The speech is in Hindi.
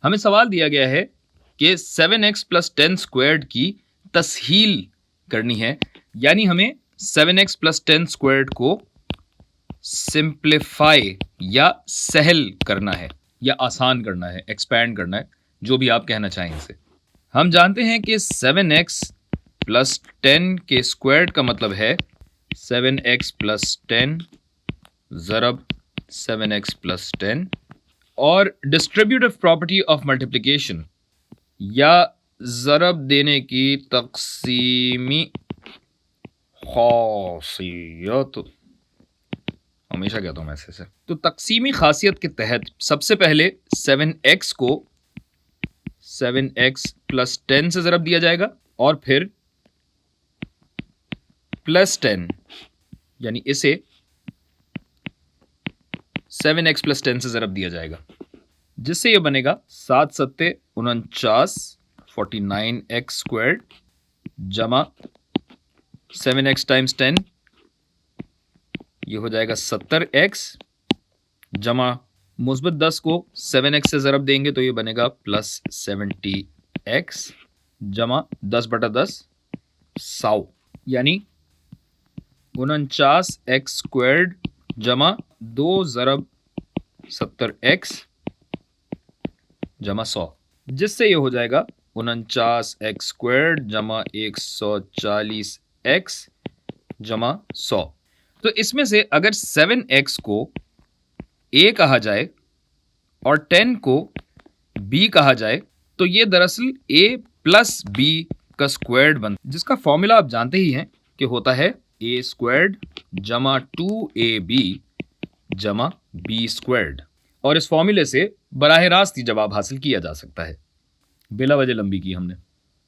हमें सवाल दिया गया है कि 7x प्लस 10 स्क्वायर्ड की तस्हील करनी है, यानी हमें 7x प्लस 10 स्क्वायर्ड को सिंप्लीफाई या सहल करना है या आसान करना है, एक्सपैंड करना है, जो भी आप कहना चाहें इसे। हम जानते हैं कि 7x प्लस 10 के स्क्वायर्ड का मतलब है 7x प्लस 10 ज़रब 7x प्लस 10, और डिस्ट्रीब्यूटिव प्रॉपर्टी ऑफ मल्टीप्लिकेशन या ज़रब देने की तक़सीमी खासियत, हमेशा कहता हूँ मैं ऐसे से। तो तक़सीमी खासियत के तहत सबसे पहले 7x को 7x प्लस 10 से ज़रब दिया जाएगा और फिर प्लस 10, यानी इसे 7x प्लस 10 से ज़रब दिया जाएगा, जिससे ये बनेगा 7 सत्ते 49 49x स्क्वायर्ड जमा 7x टाइम्स 10, ये हो जाएगा 70x जमा मुस्बत 10 को 7x से ज़रब देंगे तो ये बनेगा प्लस 70x जमा 10 बटा 10 100, यानी 49x स्क्वायर्ड जमा 2 ज़रब 70x जमा 100, जिससे ये हो जाएगा 49x स्क्वायर्ड जमा 140x जमा 100। तो इसमें से अगर 7x को a कहा जाए और 10 को b कहा जाए तो ये दरअसल a प्लस b का स्क्वायर्ड बनता है, जिसका फॉर्मूला आप जानते ही हैं कि होता है a स्क्वायर्ड जमा 2ab जमा b स्क्वायर्ड, और इस फॉर्मूले से बराह रास्त ही जवाब हासिल किया जा सकता है। बिला वजह लंबी की हमने।